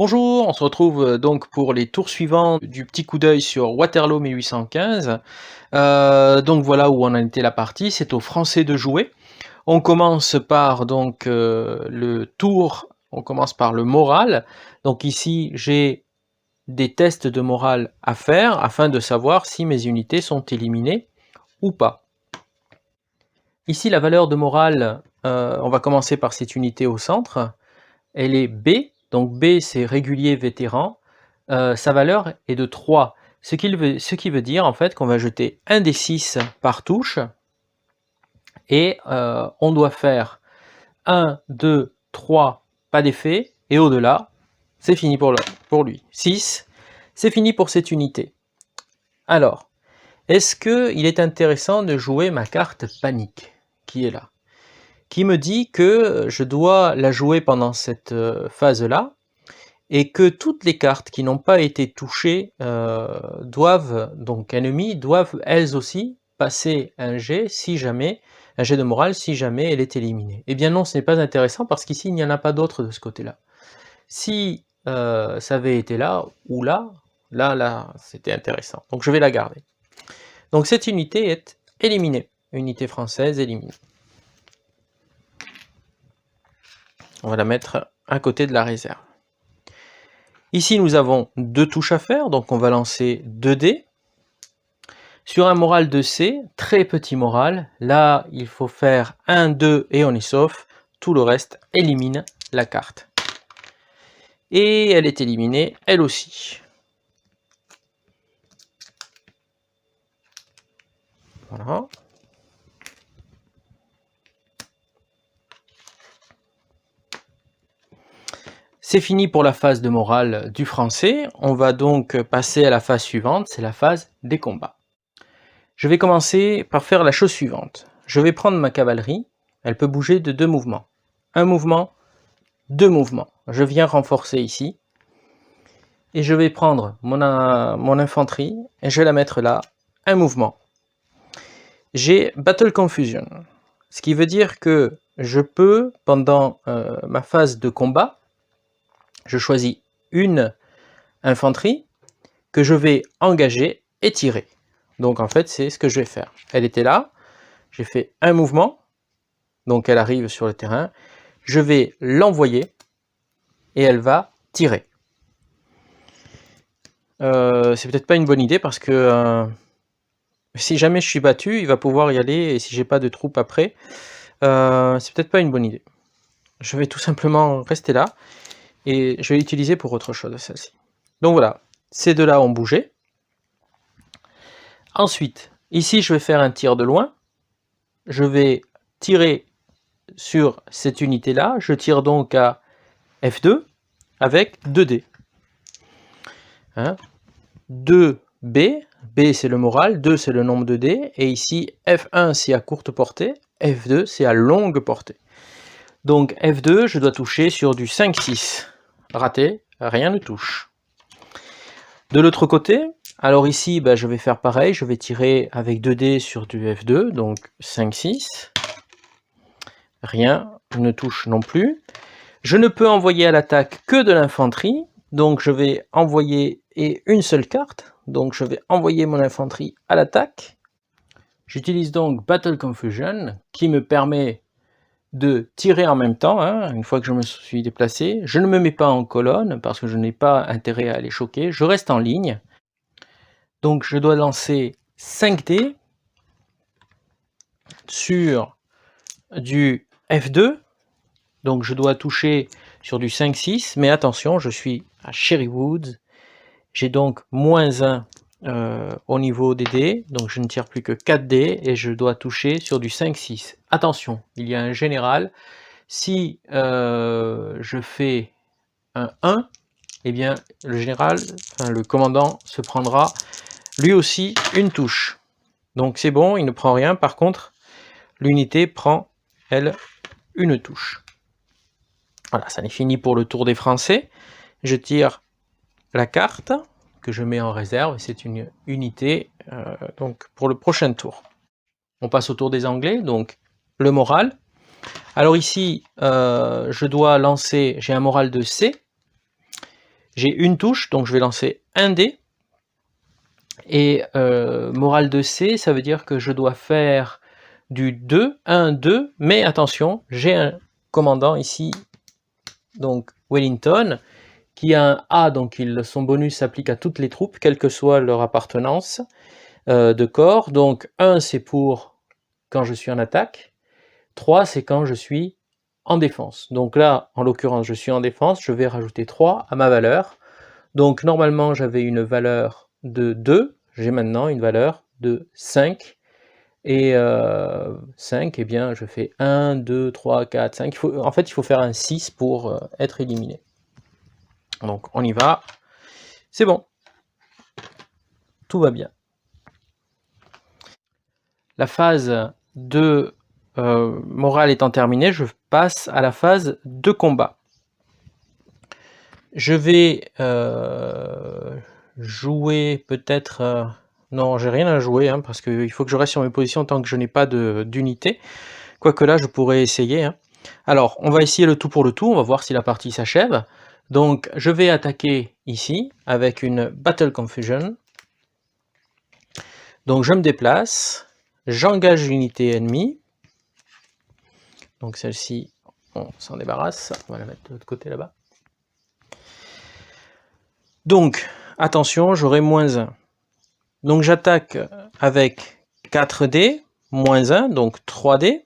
Bonjour, on se retrouve donc pour les tours suivants du petit coup d'œil sur Waterloo 1815. Donc voilà où on a été la partie, c'est aux Français de jouer. On commence par donc le tour, on commence par le moral. Donc ici j'ai des tests de morale à faire afin de savoir si mes unités sont éliminées ou pas. Ici la valeur de morale, on va commencer par cette unité au centre. Elle est B, donc B c'est régulier vétéran, sa valeur est de 3, ce qui veut dire en fait qu'on va jeter un des 6 par touche, et on doit faire 1, 2, 3, pas d'effet, et au-delà, c'est fini pour lui. 6, c'est fini pour cette unité. Alors, est-ce qu'il est intéressant de jouer ma carte panique, qui est là, qui me dit que je dois la jouer pendant cette phase-là, et que toutes les cartes qui n'ont pas été touchées ennemies doivent elles aussi passer un jet de morale si jamais elle est éliminée. Eh bien non, ce n'est pas intéressant parce qu'ici il n'y en a pas d'autres de ce côté-là. Si ça avait été là ou là, c'était intéressant. Donc je vais la garder. Donc cette unité est éliminée. Unité française éliminée. On va la mettre à côté de la réserve. Ici, nous avons 2 touches à faire, donc on va lancer 2 dés. Sur un moral de C, très petit moral, là, il faut faire 1, 2 et on est sauf. Tout le reste élimine la carte. Et elle est éliminée, elle aussi. Voilà. C'est fini pour la phase de morale du français. On va donc passer à la phase suivante, c'est la phase des combats. Je vais commencer par faire la chose suivante. Je vais prendre ma cavalerie, elle peut bouger de 2 mouvements. Un mouvement, 2 mouvements. Je viens renforcer ici. Et je vais prendre mon infanterie et je vais la mettre là, un mouvement. J'ai Battle Confusion, ce qui veut dire que je peux, pendant ma phase de combat, je choisis une infanterie que je vais engager et tirer. Donc en fait, c'est ce que je vais faire. Elle était là, j'ai fait un mouvement, donc elle arrive sur le terrain, je vais l'envoyer et elle va tirer. C'est peut-être pas une bonne idée parce que si jamais je suis battu, il va pouvoir y aller, et si j'ai pas de troupes après, c'est peut-être pas une bonne idée. Je vais tout simplement rester là, et je vais l'utiliser pour autre chose, celle-ci. Donc voilà, ces deux-là ont bougé. Ensuite, ici je vais faire un tir de loin, je vais tirer sur cette unité-là, je tire donc à F2 avec 2 dés. 2B, B c'est le moral, 2 c'est le nombre de dés, et ici F1 c'est à courte portée, F2 c'est à longue portée. Donc F2, je dois toucher sur du 5-6. Raté, rien ne touche. De l'autre côté, alors ici je vais faire pareil, je vais tirer avec 2 dés sur du F2, donc 5-6. Rien ne touche non plus. Je ne peux envoyer à l'attaque que de l'infanterie, donc je vais envoyer une seule carte, donc je vais envoyer mon infanterie à l'attaque. J'utilise donc Battle Confusion, qui me permet de tirer en même temps, une fois que je me suis déplacé. Je ne me mets pas en colonne, parce que je n'ai pas intérêt à les choquer, je reste en ligne. Donc je dois lancer 5 dés sur du F2, donc je dois toucher sur du 5-6, mais attention, je suis à Cherrywood, j'ai donc -1 au niveau des dés, donc je ne tire plus que 4 dés, et je dois toucher sur du 5-6. Attention, il y a un général, si je fais un 1, eh bien le général, le commandant se prendra lui aussi une touche. Donc c'est bon, il ne prend rien, par contre, l'unité prend, elle, une touche. Voilà, ça n'est fini pour le tour des Français. Je tire la carte que je mets en réserve, c'est une unité donc pour le prochain tour. On passe au tour des Anglais, donc le moral. Alors ici, je dois lancer, j'ai un moral de C. j'ai une touche, donc je vais lancer un dé. Et morale de C, ça veut dire que je dois faire du 2, 1, 2, mais attention, j'ai un commandant ici, donc Wellington, qui a un A, donc son bonus s'applique à toutes les troupes, quelle que soit leur appartenance de corps. Donc 1, c'est pour quand je suis en attaque, 3, c'est quand je suis en défense. Donc là, en l'occurrence, je suis en défense, je vais rajouter 3 à ma valeur. Donc normalement, j'avais une valeur de 2, j'ai maintenant une valeur de 5. Et 5, eh bien, je fais 1, 2, 3, 4, 5. En fait, il faut faire un 6 pour être éliminé. Donc, on y va. C'est bon. Tout va bien. La phase de morale étant terminée, je passe à la phase de combat. Je vais jouer peut-être... non, j'ai rien à jouer, hein, parce qu'il faut que je reste sur mes positions tant que je n'ai pas d'unité. Quoique là, je pourrais essayer. Hein. Alors, on va essayer le tout pour le tout, on va voir si la partie s'achève. Donc, je vais attaquer ici, avec une Battle Confusion. Donc, je me déplace, j'engage l'unité ennemie. Donc, celle-ci, on s'en débarrasse. On va la mettre de l'autre côté, là-bas. Donc, attention, j'aurai -1. Donc, j'attaque avec 4D, -1, donc 3D.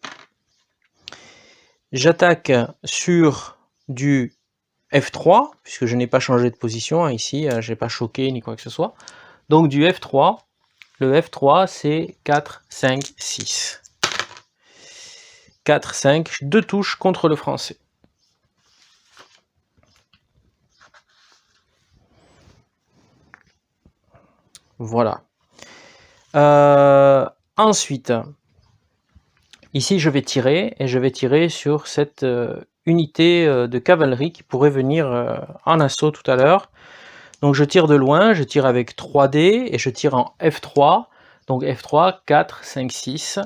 J'attaque sur du F3, puisque je n'ai pas changé de position, hein, ici, je n'ai pas choqué ni quoi que ce soit. Donc du F3, le F3 c'est 4, 5, 6. 4, 5, 2 touches contre le français. Voilà. Ensuite, ici je vais tirer, et je vais tirer sur cette unité de cavalerie qui pourrait venir en assaut tout à l'heure. Donc je tire de loin, je tire avec 3D, et je tire en F3. Donc F3, 4, 5, 6.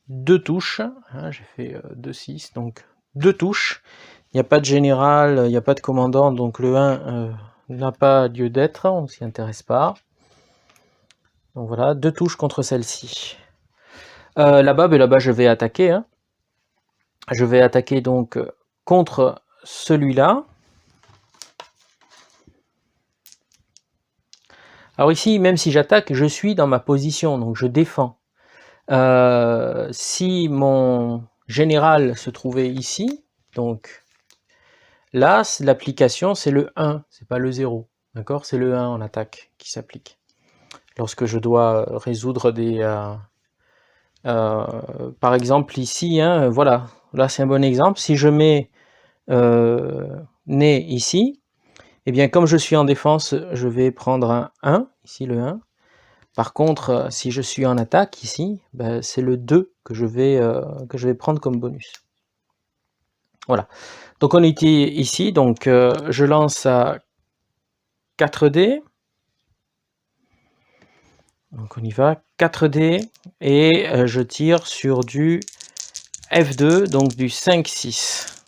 2 touches, hein, j'ai fait 2, 6, donc 2 touches. Il n'y a pas de général, il n'y a pas de commandant, donc le 1 n'a pas lieu d'être, on ne s'y intéresse pas. Donc voilà, 2 touches contre celle-ci. Là-bas, je vais attaquer. Hein. Je vais attaquer donc contre celui-là. Alors ici, même si j'attaque, je suis dans ma position, donc je défends. Si mon général se trouvait ici, donc là, l'application c'est le 1, c'est pas le 0, d'accord? C'est le 1 en attaque qui s'applique. Lorsque je dois résoudre des... par exemple ici, hein, voilà, là c'est un bon exemple. Si je mets né ici, eh bien comme je suis en défense, je vais prendre un 1, ici le 1. Par contre, si je suis en attaque ici, ben, c'est le 2 que je vais prendre comme bonus. Voilà. Donc on est ici, donc je lance à 4D. Donc on y va, 4D, et je tire sur du F2, donc du 5-6.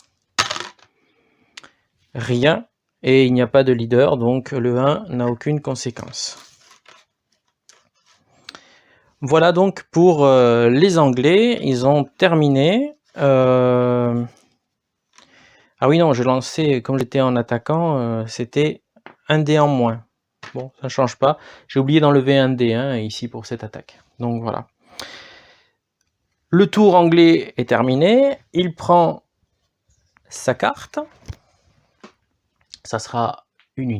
Rien, et il n'y a pas de leader, donc le 1 n'a aucune conséquence. Voilà donc pour les Anglais, ils ont terminé. Ah oui, non, je lançais, comme j'étais en attaquant, c'était un dé en moins. Bon, ça ne change pas. J'ai oublié d'enlever un dé hein, ici pour cette attaque. Donc voilà. Le tour anglais est terminé. Il prend sa carte. Ça sera une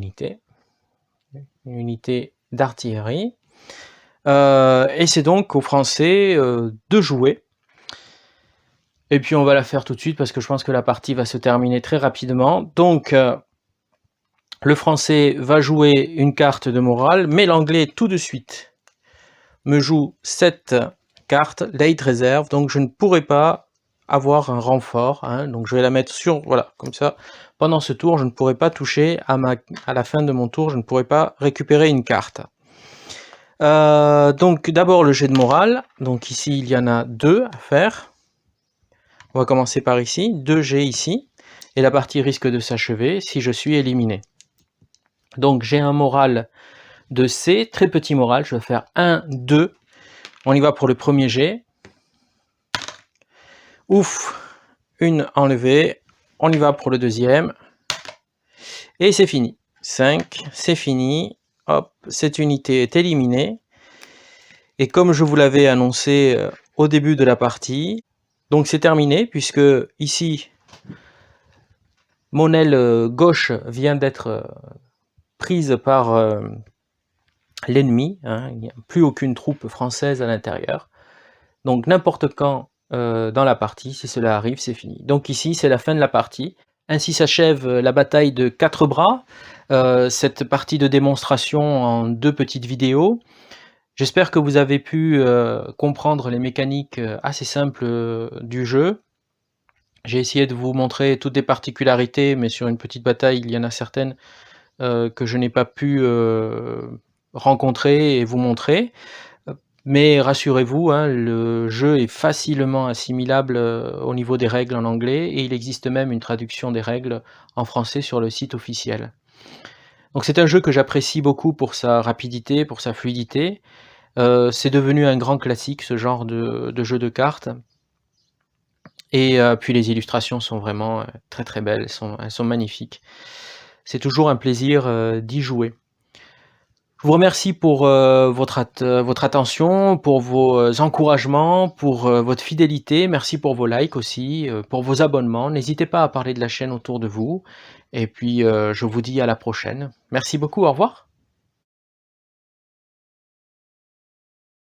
unité d'artillerie. Et c'est donc aux Français de jouer. Et puis on va la faire tout de suite parce que je pense que la partie va se terminer très rapidement. Donc le Français va jouer une carte de morale, mais l'Anglais tout de suite me joue cette carte, late reserve, donc je ne pourrai pas avoir un renfort. Hein, donc je vais la mettre sur, voilà, comme ça. Pendant ce tour, je ne pourrai pas toucher à la fin de mon tour, je ne pourrai pas récupérer une carte. Donc d'abord le jet de morale, donc ici il y en a 2 à faire. On va commencer par ici, 2G ici, et la partie risque de s'achever si je suis éliminé. Donc j'ai un moral de C, très petit moral, je vais faire 1, 2, on y va pour le premier G. Ouf, une enlevée, on y va pour le deuxième, et c'est fini. 5, c'est fini, hop, cette unité est éliminée. Et comme je vous l'avais annoncé au début de la partie, donc c'est terminé, puisque ici, mon aile gauche vient d'être prise par l'ennemi, hein, il n'y a plus aucune troupe française à l'intérieur. Donc n'importe quand dans la partie, si cela arrive, c'est fini. Donc ici, c'est la fin de la partie. Ainsi s'achève la bataille de 4 bras, cette partie de démonstration en 2 petites vidéos. J'espère que vous avez pu comprendre les mécaniques assez simples du jeu. J'ai essayé de vous montrer toutes les particularités, mais sur une petite bataille, il y en a certaines que je n'ai pas pu rencontrer et vous montrer. Mais rassurez-vous, hein, le jeu est facilement assimilable au niveau des règles en anglais, et il existe même une traduction des règles en français sur le site officiel. Donc c'est un jeu que j'apprécie beaucoup pour sa rapidité, pour sa fluidité. C'est devenu un grand classique, ce genre de jeu de cartes. Et puis les illustrations sont vraiment très très belles, elles sont magnifiques. C'est toujours un plaisir d'y jouer. Je vous remercie pour votre attention, pour vos encouragements, pour votre fidélité. Merci pour vos likes aussi, pour vos abonnements. N'hésitez pas à parler de la chaîne autour de vous. Et puis je vous dis à la prochaine. Merci beaucoup, au revoir.